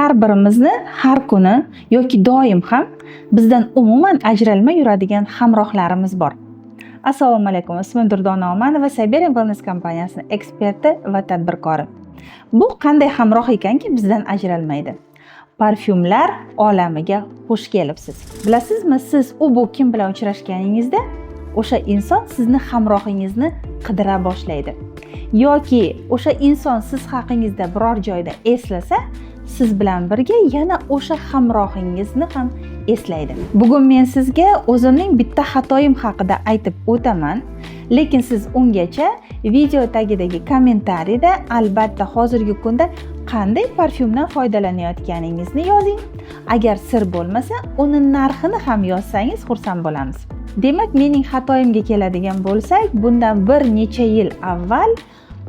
har birimizni har kuni yoki doim ham bizdan umuman ajralmay yuradigan hamrohlarimiz bor. Assalomu alaykum. Ismim Durdona Omanova, Siberian Wellness kompaniyasining eksperti va tadbirkori. Bu qanday hamroh ekanki bizdan ajralmaydi? Parfyumlar olamiga xush kelibsiz. Bilasizmi, siz bu kim bilan uchrashganingizda o'sha inson sizni hamrohingizni qidira boshlaydi. Yoki o'sha inson siz haqingizda biror joyda eslasa, siz bilan birga yana o'sha hamrohingizni ham eslaydi. Bugun men sizga o'zimning bitta xatoyim haqida aytib o'taman, lekin siz ungacha video tagidagi kommentariyda albatta hozirgi kunda qanday parfyumdan foydalanayotganingizni yozing. Agar sir bo'lmasa, uni narxini ham yozsangiz xursand bo'lamiz. Demak, mening xatoyimga keladigan bo'lsak, bundan bir necha yil avval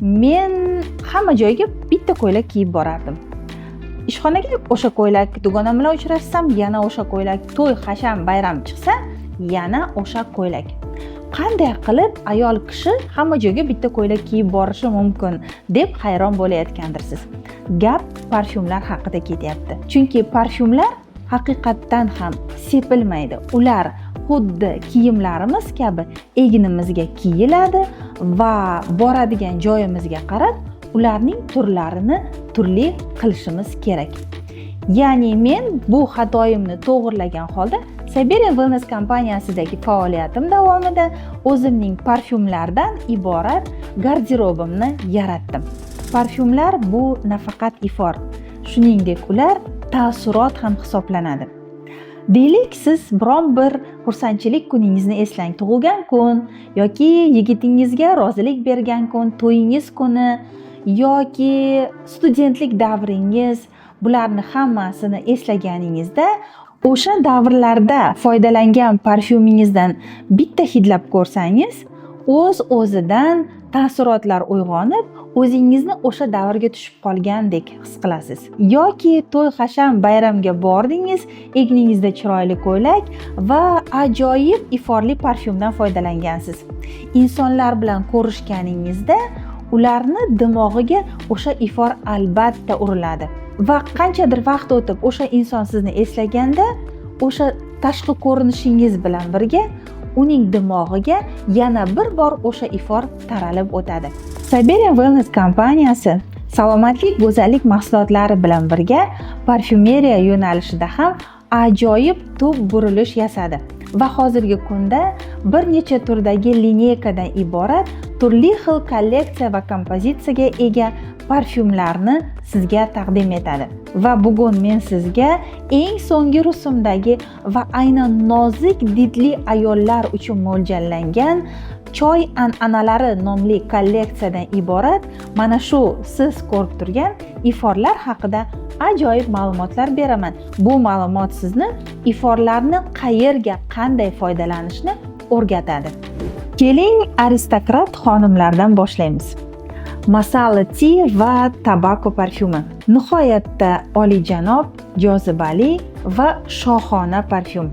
men hamma joyga bitta ko'ylak kiyib borardim. Ishxonaga o'sha ko'ylak, dugonam bilan uchrashsam, yana o'sha ko'ylak, to'y, hasham, bayram chiqsa, yana o'sha ko'ylak. Qanday qilib ayol kishi hamma joyga bitta ko'ylak kiyib borishi mumkin deb hayron bo'layotgandirsiz. Gap parfyumlar haqida ketyapti. Chunki parfyumlar haqiqatdan ham sepilmaydi. Ular xuddi kiyimlarimiz kabi egnimizga kiyiladi va boradigan joyimizga qarab ularning turlarini turli qilishimiz kerak. Ya'ni men bu xatoyimni to'g'rilagan holda Siberian Wellness kompaniyasidagi faoliyatim davomida o'zimning parfyumlardan iborat garderobimni yaratdim. Parfyumlar bu nafaqat ifor, shuningdek ular taassurot ham hisoblanadi. Deylik, siz biron bir xursandchilik kuningizni eslang, tug'ilgan kun yoki yigitingizga rozilik bergan kun, to'yingiz kuni yoki studentlik davringiz, bularni hammasini eslaganingizda o'sha davrlarda foydalangan parfyumingizdan bitta hidlab ko'rsangiz, o'z-o'zidan taassurotlar uyg'onib, o'zingizni o'sha davrga tushib qolgandek his qilasiz. Yoki to'y, hasham, bayramga bordingiz, egningizda chiroyli ko'ylak va ajoyib iforli parfyumdan foydalangansiz. Insonlar bilan ko'rishganingizda ularni dimog'iga o'sha ifor albatta uriladi. Va qanchadir vaqt o'tib o'sha inson sizni eslaganda, o'sha tashqi ko'rinishingiz bilan birga uning dimog'iga yana bir bor o'sha ifor taralib o'tadi. Siberian Wellness kompaniyasi salomatlik, go'zallik mahsulotlari bilan birga parfyumeriya yo'nalishida ham ajoyib tub burilish yasadi va hozirgi kunda bir necha turdagi lineykadan iborat turli xil kolleksiya va kompozitsiyaga ega parfyumlarni sizga taqdim etadi. Va bugun men sizga eng so'nggi rusumdagi va aynan nozik didli ayollar uchun mo'ljallangan Choy an'analari nomli kolleksiyadan iborat mana shu siz ko'rib turgan iforlar haqida ajoyib ma'lumotlar beraman. Bu ma'lumot sizni iforlarni qayerga, qanday foydalanishni o'rgatadi. Keling, aristokrat xonimlardan boshlaymiz. Masala Tea va Tobacco parfyumi. Nihoyatda olijanob, jozibali va shohona parfyum.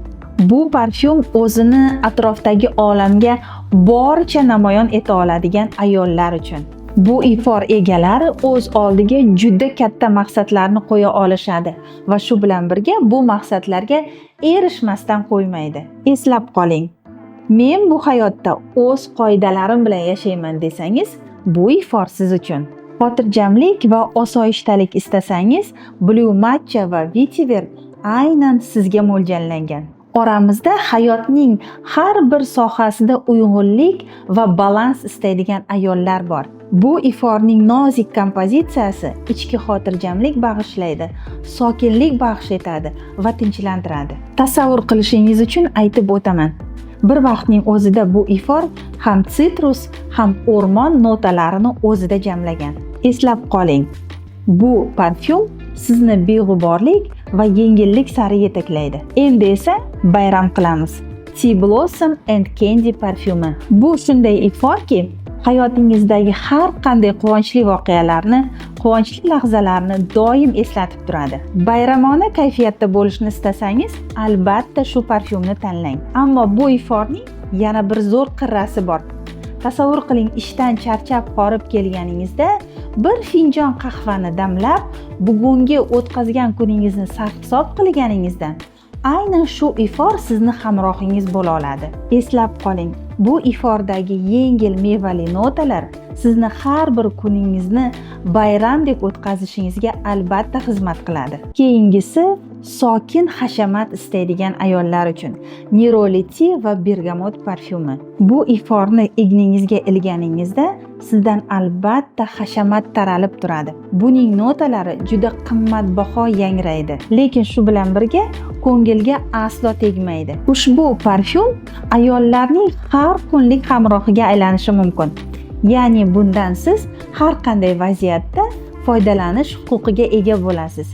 Bu parfyum o'zini atrofdagi olamga boricha namoyon eta oladigan ayollar uchun. Bu ifor egalari o'z oldiga juda katta maqsadlarni qo'ya olishadi va shu bilan birga bu maqsadlarga erishmasdan qo'ymaydi. Eslab qoling, men bu hayotda o'z qoidalarim bilan yashayman desangiz, bu ifor siz uchun. Xotirjamlik va osoyishtalik istasangiz, Blue Matcha va Vetiver aynan sizga mo'ljallangan. Oramizda hayotning har bir sohasida uyg'unlik va balans istaydigan ayollar bor. Bu iforning nozik kompozitsiyasi ichki xotirjamlik bag'ishlaydi, sokinlik baxsh etadi va tinchlantiradi. Tasavvur qilishingiz uchun aytib o'taman. Bir vaqtning o'zida bu ifor ham sitrus, ham o'rmon notalarini o'zida jamlagan. Eslab qoling, bu parfyum sizni beg'uborlik va yengillik sari yetaklaydi. Endi esa bayram qilamiz. Tea Blossom and Candy parfyumi. Bu shunday iforki, hayotingizdagi har qanday quvonchli voqealarni, quvonchli lahzalarni doim eslatib turadi. Bayramona kayfiyatda bo'lishni istasangiz, albatta shu parfyumni tanlang. Ammo bu iforning yana bir zo'r qirrasi bor. Tasavvur qiling, ishdan charchab horib kelganingizda bir finjon qahvani damlab, bugungi o'tkazgan kuningizni sarhisob qilganingizdan aynan shu ifor sizni hamrohingiz bo'la oladi. Eslab qoling, bu ifordagi yengil mevali notalar sizni har bir kuningizni bayramdek o'tkazishingizga albatta xizmat qiladi. Keyingisi sokin hashamat istaydigan ayollar uchun Neroleti va bergamot parfyumi. Bu iforni egningizga ilganingizda sizdan albatta hashamat taralib turadi. Buning notalari juda qimmatbaho yangraydi, lekin shu bilan birga ko'ngilga aslo tegmaydi. Ushbu parfyum ayollarning har kunlik hamrohiga aylanishi mumkin. Ya'ni bundan siz har qanday vaziyatda foydalanish huquqiga ega bo'lasiz.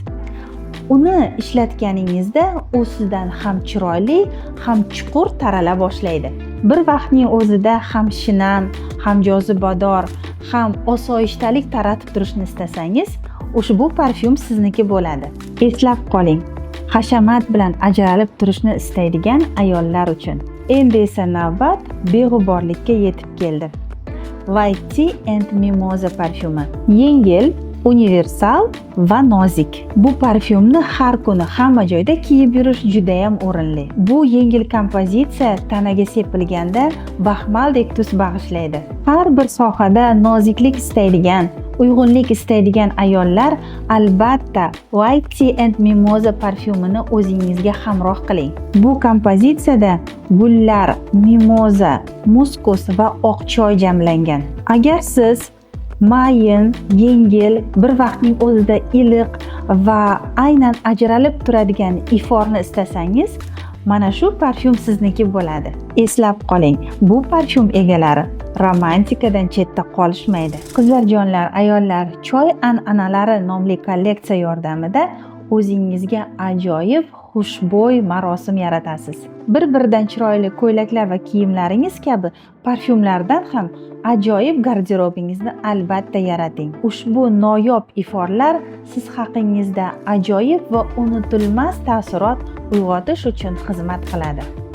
Uni ishlatganingizda u sizdan ham chiroyli, ham chuqur tarala boshlaydi. Bir vaqtning o'zida ham shinam, ham jozibador, ham osoyishtalik taratib turishni istasangiz, ushbu parfyum sizniki bo'ladi. Eslab qoling, hashamat bilan ajralib turishni istaydigan ayollar uchun. Endi esa navbat beg'uborlikka yetib keldi. White Tea and Mimosa parfyumi. Yengil, universal va nozik. Bu parfyumni har kuni hamma joyda kiyib yurish juda ham o'rinli. Bu yengil kompozitsiya tanaga sepilganda baxmaldek tus bag'ishlaydi. Har bir sohada noziklik istaydigan, uyg'unlik istaydigan ayollar albatta White Tea and Mimosa parfyumini o'zingizga hamroh qiling. Bu kompozitsiyada gullar, mimoza, muskus va oq choy jamlangan. Agar siz mayin, yengil, bir vaqtning o'zida iliq va aynan ajralib turadigan iforni istasangiz, mana shu parfyum sizniki bo'ladi. Eslab qoling, bu parfyum egalari romantikadan chetda qolishmaydi. Qizlarjonlar, ayollar, choy an'analari nomli kolleksiya yordamida o'zingizga ajoyib xushbo'y marosim yaratasiz. Bir-biridan chiroyli ko'ylaklar va kiyimlaringiz kabi parfyumlardan ham ajoyib garderobingizni albatta yarating. Ushbu noyob iforlar siz haqingizda ajoyib va unutilmas taassurot uyg'otish uchun xizmat qiladi.